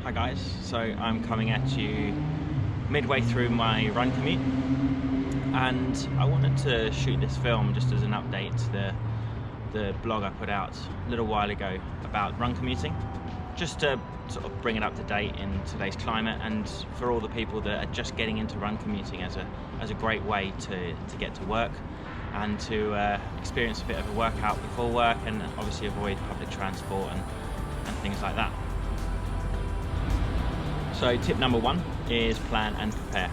Hi guys, so I'm coming at you midway through my run commute, and I wanted to shoot this film just as an update to the blog I put out a little while ago about run commuting, just to sort of bring it up to date in today's climate, and for all the people that are just getting into run commuting as a great way to get to work and to experience a bit of a workout before work, and obviously avoid public transport and things like that. So tip number one is plan and prepare.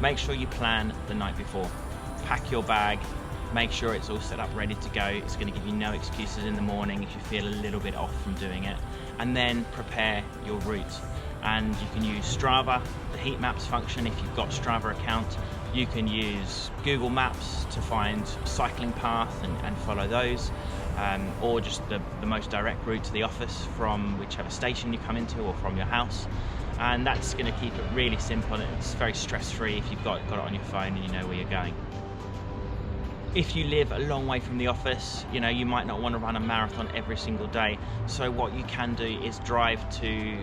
Make sure you plan the night before. Pack your bag, make sure it's all set up ready to go. It's going to give you no excuses in the morning if you feel a little bit off from doing it. And then prepare your route. And you can use Strava, the heat maps function if you've got Strava account. You can use Google Maps to find cycling path and follow those. Or just the most direct route to the office from whichever station you come into or from your house. And that's going to keep it really simple, and it's very stress-free if you've got it on your phone and you know where you're going. If you live a long way from the office, you might not want to run a marathon every single day. So what you can do is drive to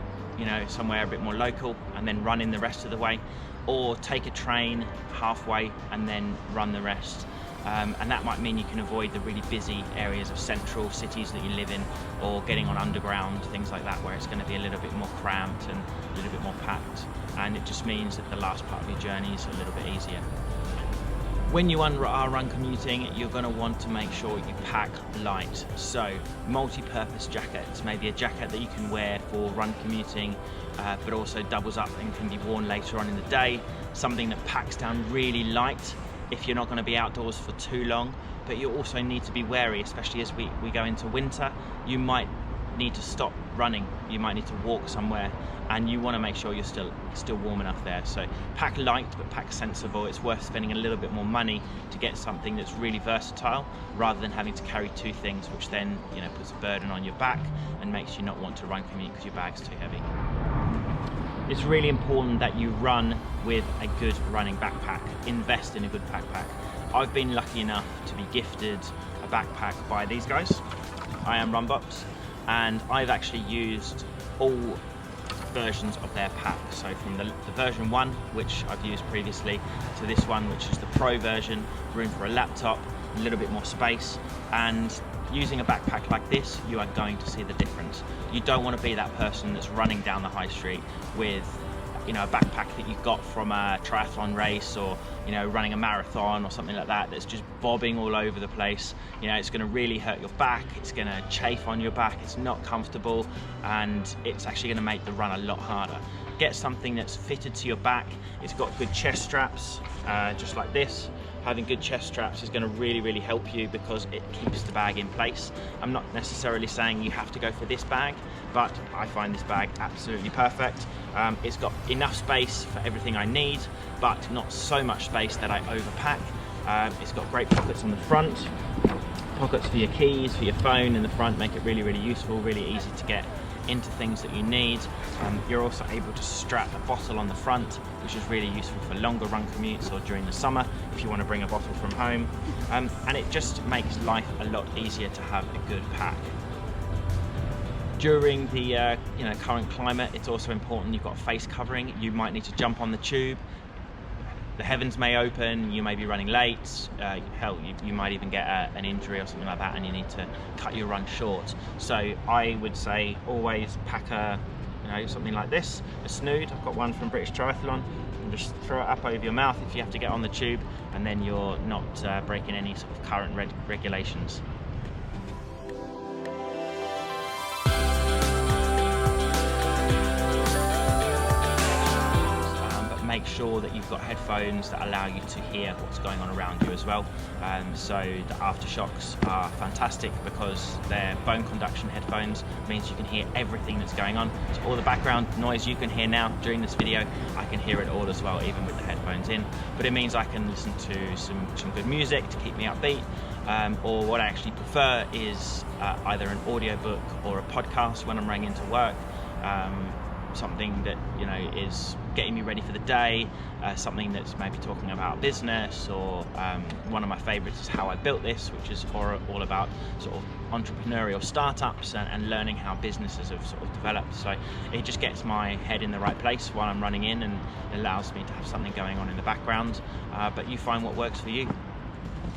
somewhere a bit more local and then run in the rest of the way, or take a train halfway and then run the rest. And that might mean you can avoid the really busy areas of central cities that you live in, or getting on underground, things like that, where it's going to be a little bit more cramped and a little bit more packed. And it just means that the last part of your journey is a little bit easier. When you are run commuting, you're going to want to make sure you pack light. So multi-purpose jackets, maybe a jacket that you can wear for run commuting, but also doubles up and can be worn later on in the day. Something that packs down really light if you're not going to be outdoors for too long, but you also need to be wary, especially as we go into winter. You might need to stop running, you might need to walk somewhere, and you want to make sure you're still warm enough there. So pack light, but pack sensible. It's worth spending a little bit more money to get something that's really versatile, rather than having to carry two things, which then puts a burden on your back and makes you not want to run commute because your bag's too heavy. It's really important that you run with a good running backpack. Invest in a good backpack. I've been lucky enough to be gifted a backpack by these guys, I Am Runbox, and I've actually used all versions of their pack. So from the version 1, which I've used previously, to this one, which is the Pro version, room for a laptop, a little bit more space. And using a backpack like this, you are going to see the difference. You don't want to be that person that's running down the high street with a backpack that you got from a triathlon race, or running a marathon or something like that, that's just bobbing all over the place. It's going to really hurt your back, it's going to chafe on your back, it's not comfortable, and it's actually going to make the run a lot harder. Get something that's fitted to your back. It's got good chest straps, just like this. Having good chest straps is going to really help you, because it keeps the bag in place. I'm not necessarily saying you have to go for this bag, but I find this bag absolutely perfect. It's got enough space for everything I need, but not so much space that I overpack. It's got great pockets on the front, pockets for your keys, for your phone in the front, make it really useful, really easy to get into things that you need. You're also able to strap a bottle on the front, which is really useful for longer run commutes or during the summer if you want to bring a bottle from home. And it just makes life a lot easier to have a good pack. During the current climate, it's also important you've got face covering. You might need to jump on the tube. The heavens may open, you may be running late, hell, you might even get an injury or something like that, and you need to cut your run short. So I would say always pack something like this, a snood. I've got one from British Triathlon, and just throw it up over your mouth if you have to get on the tube, and then you're not breaking any sort of current regulations. Make sure that you've got headphones that allow you to hear what's going on around you as well. So the aftershocks are fantastic because they're bone conduction headphones, means you can hear everything that's going on. So all the background noise you can hear now during this video, I can hear it all as well, even with the headphones in. But it means I can listen to some good music to keep me upbeat, or what I actually prefer is either an audiobook or a podcast when I'm running into work. something that, you know, is getting me ready for the day, something that's maybe talking about business, or one of my favorites is How I Built This, which is all about sort of entrepreneurial startups and learning how businesses have sort of developed. So it just gets my head in the right place while I'm running in, and allows me to have something going on in the background, but you find what works for you.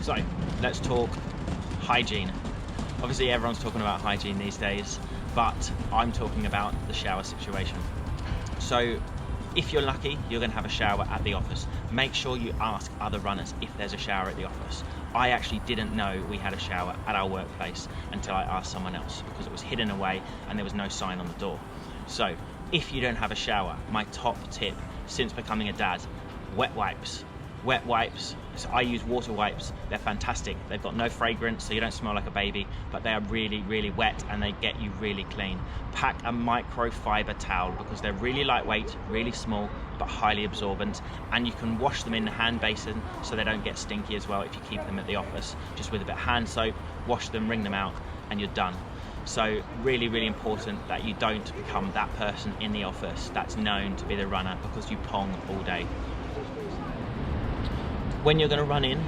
So let's talk hygiene. Obviously everyone's talking about hygiene these days, but I'm talking about the shower situation. So if you're lucky, you're going to have a shower at the office. Make sure you ask other runners if there's a shower at the office. I actually didn't know we had a shower at our workplace until I asked someone else, because it was hidden away and there was no sign on the door. So if you don't have a shower, my top tip since becoming a dad: wet wipes. Wet wipes, so I use water wipes. They're fantastic. They've got no fragrance, so you don't smell like a baby, but they are really, really wet and they get you really clean. Pack a microfiber towel because they're really lightweight, really small, but highly absorbent, and you can wash them in the hand basin so they don't get stinky as well if you keep them at the office. Just with a bit of hand soap, wash them, wring them out, and you're done. So really, really important that you don't become that person in the office that's known to be the runner because you pong all day. When you're going to run in,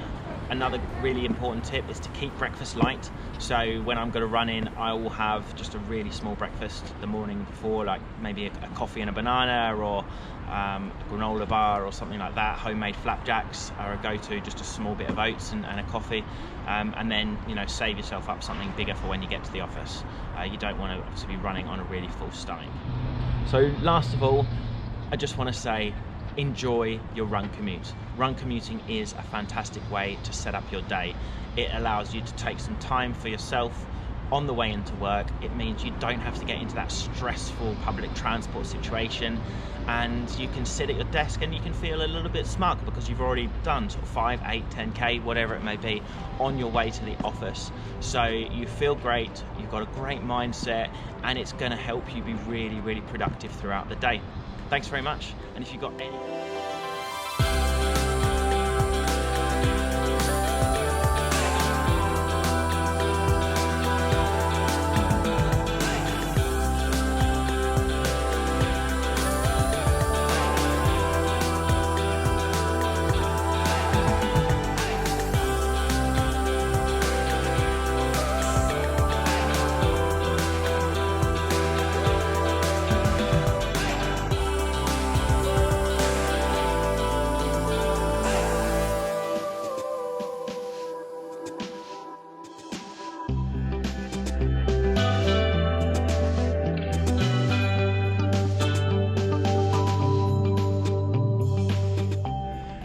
another really important tip is to keep breakfast light. So when I'm going to run in, I will have just a really small breakfast the morning before, like maybe a coffee and a banana, or a granola bar or something like that. Homemade flapjacks are a go-to, just a small bit of oats and a coffee, and then, you know, save yourself up something bigger for when you get to the office. You don't want to obviously be running on a really full stomach. So last of all, I just want to say, enjoy your run commute. Run commuting is a fantastic way to set up your day. It allows you to take some time for yourself on the way into work. It means you don't have to get into that stressful public transport situation, and you can sit at your desk and you can feel a little bit smug because you've already done sort of 5, 8, 10k, whatever it may be, on your way to the office. So you feel great, you've got a great mindset, and it's going to help you be really, really productive throughout the day. Thanks very much, and if you've got any...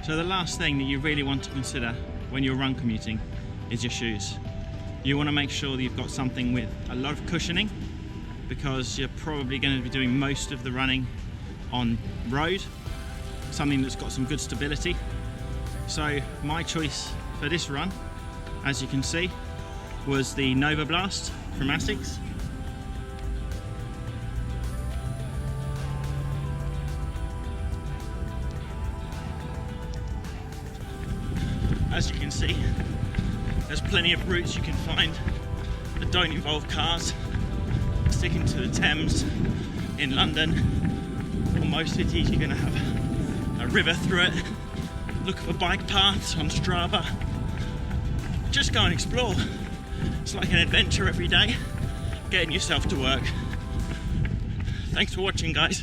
So the last thing that you really want to consider when you're run commuting is your shoes. You want to make sure that you've got something with a lot of cushioning, because you're probably going to be doing most of the running on road, something that's got some good stability. So my choice for this run, as you can see, was the Nova Blast from Asics. As you can see, there's plenty of routes you can find that don't involve cars. Sticking to the Thames in London, or most cities, you're going to have a river through it. Look for bike paths on Strava. Just go and explore. It's like an adventure every day, getting yourself to work. Thanks for watching, guys.